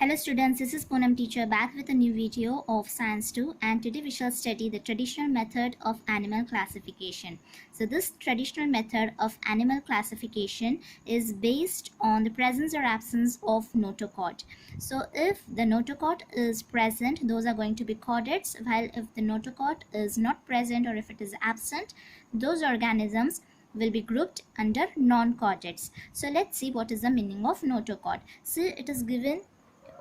Hello students, this is Poonam teacher back with a new video of Science 2, and today we shall study the traditional method of animal classification. So this traditional method of animal classification is based on the presence or absence of notochord. So if the notochord is present, those are going to be chordates, while if the notochord is not present or if it is absent, those organisms will be grouped under non-chordates. So let's see what is the meaning of notochord. See, it is given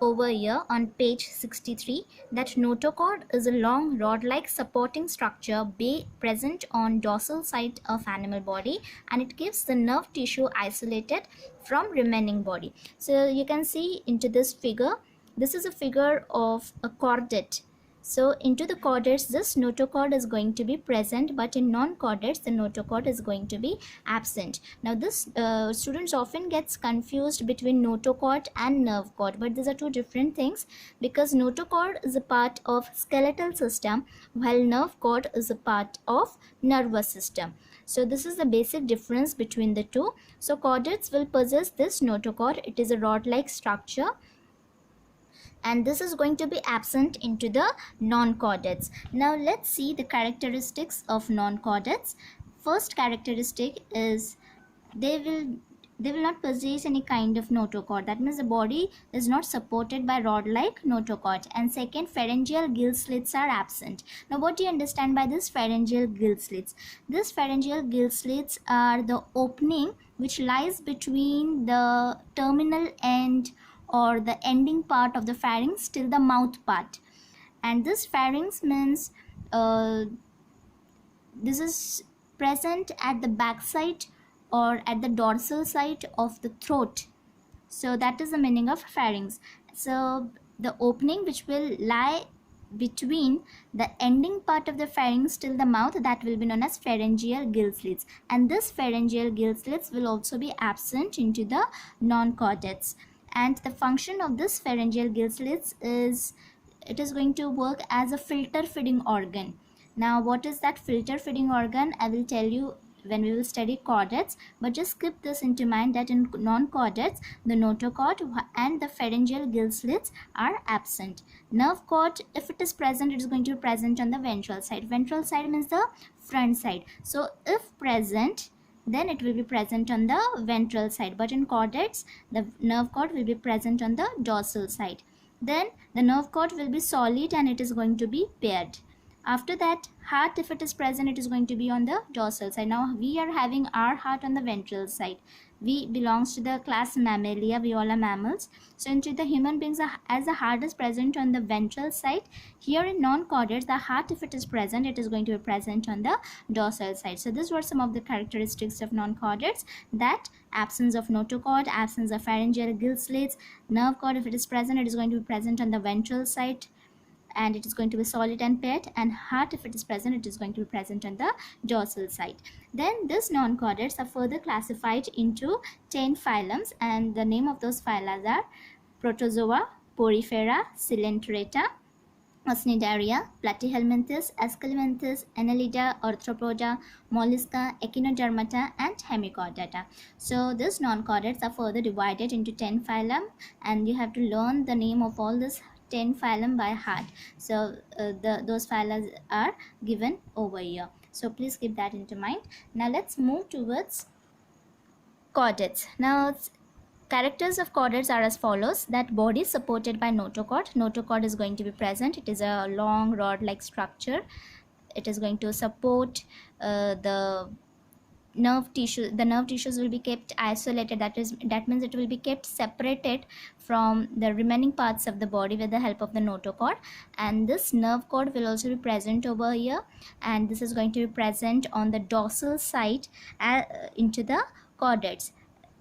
over here on page 63 that notochord is a long rod-like supporting structure present on dorsal side of animal body, and it keeps the nerve tissue isolated from remaining body. So you can see into this figure, this is a figure of a chordate. So into the chordates, this notochord is going to be present, but in non-chordates, the notochord is going to be absent. Now this students often gets confused between notochord and nerve cord, but these are two different things, because notochord is a part of skeletal system while nerve cord is a part of nervous system. So this is the basic difference between the two. So chordates will possess this notochord. It is a rod-like structure, and this is going to be absent into the non-chordates. Now let's see the characteristics of non-chordates. First characteristic is they will not possess any kind of notochord. That means the body is not supported by rod-like notochord. And second, pharyngeal gill slits are absent. Now what do you understand by this pharyngeal gill slits? This pharyngeal gill slits are the opening which lies between the terminal end or the ending part of the pharynx till the mouth part. And this pharynx means this is present at the back side or at the dorsal side of the throat. So that is the meaning of pharynx. So the opening which will lie between the ending part of the pharynx till the mouth, that will be known as pharyngeal gill slits, and this pharyngeal gill slits will also be absent into the non-chordates. And the function of this pharyngeal gill slits is it is going to work as a filter feeding organ. Now what is that filter feeding organ? I will tell you when we will study chordates, but just keep this into mind that in non-chordates, the notochord and the pharyngeal gill slits are absent. Nerve cord, if it is present, it is going to be present on the ventral side. Ventral side means the front side. So if present, then it will be present on the ventral side, but in chordates, the nerve cord will be present on the dorsal side. Then the nerve cord will be solid and it is going to be paired. After that, heart, if it is present, it is going to be on the dorsal side. Now we are having our heart on the ventral side. We belongs to the class Mammalia. We all are mammals. So into the human beings, as the heart is present on the ventral side, here in non-chordates, the heart, if it is present, it is going to be present on the dorsal side. So these were some of the characteristics of non-chordates: that absence of notochord, absence of pharyngeal gill slits, nerve cord, if it is present, it is going to be present on the ventral side and it is going to be solid and paired, and heart, if it is present, it is going to be present on the dorsal side. Then these non-chordates are further classified into 10 phylums, and the name of those phyla are Protozoa, Porifera, Coelenterata, Osnidaria, Platyhelminthes, Esculenthes, Annelida, Arthropoda, Mollusca, Echinodermata, and Hemichordata. So these non-chordates are further divided into 10 phylum, and you have to learn the name of all these 10 phylum by heart. So those phyla are given over here. So please keep that into mind. Now let's move towards chordates. Now characters of chordates are as follows: that body supported by notochord. Notochord is going to be present. It is a long rod-like structure. It is going to support the nerve tissue. The nerve tissues will be kept isolated. That means it will be kept separated from the remaining parts of the body with the help of the notochord. And this nerve cord will also be present over here, and this is going to be present on the dorsal side into the chordates.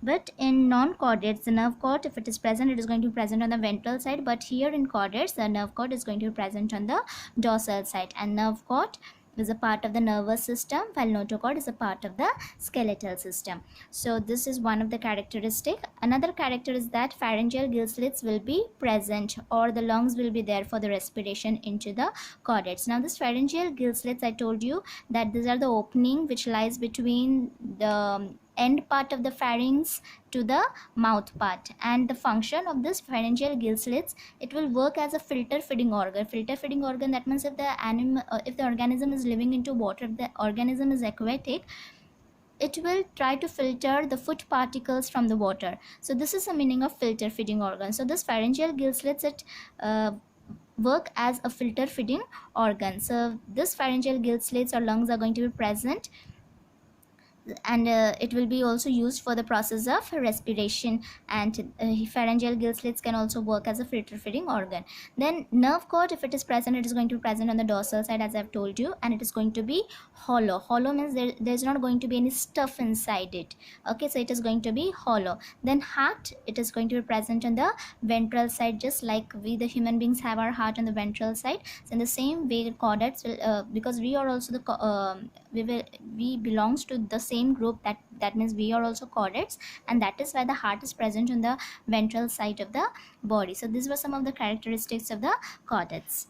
But in non-chordates, the nerve cord, if it is present, it is going to be present on the ventral side, but here in chordates, the nerve cord is going to be present on the dorsal side, and nerve cord is a part of the nervous system while notochord is a part of the skeletal system. So this is one of the characteristic. Another character is that pharyngeal gill slits will be present, or the lungs will be there for the respiration into the chordates. Now this pharyngeal gill slits, I told you that these are the opening which lies between the end part of the pharynx to the mouth part. And the function of this pharyngeal gill slits, it will work as a filter feeding organ. Filter feeding organ, that means if the organism is living into water, if the organism is aquatic, it will try to filter the food particles from the water. So this is the meaning of filter feeding organ. So this pharyngeal gill slits, it work as a filter feeding organ. So this pharyngeal gill slits or lungs are going to be present, and it will be also used for the process of respiration. And pharyngeal gill slits can also work as a filter feeding organ. Then nerve cord, if it is present, it is going to be present on the dorsal side, as I've told you, and it is going to be hollow. Hollow means there's not going to be any stuff inside it. Okay, so it is going to be hollow. Then heart, it is going to be present on the ventral side, just like we the human beings have our heart on the ventral side. So in the same way, chordates will because we are also the we belongs to the same group, that means we are also chordates, and that is why the heart is present on the ventral side of the body. So these were some of the characteristics of the chordates.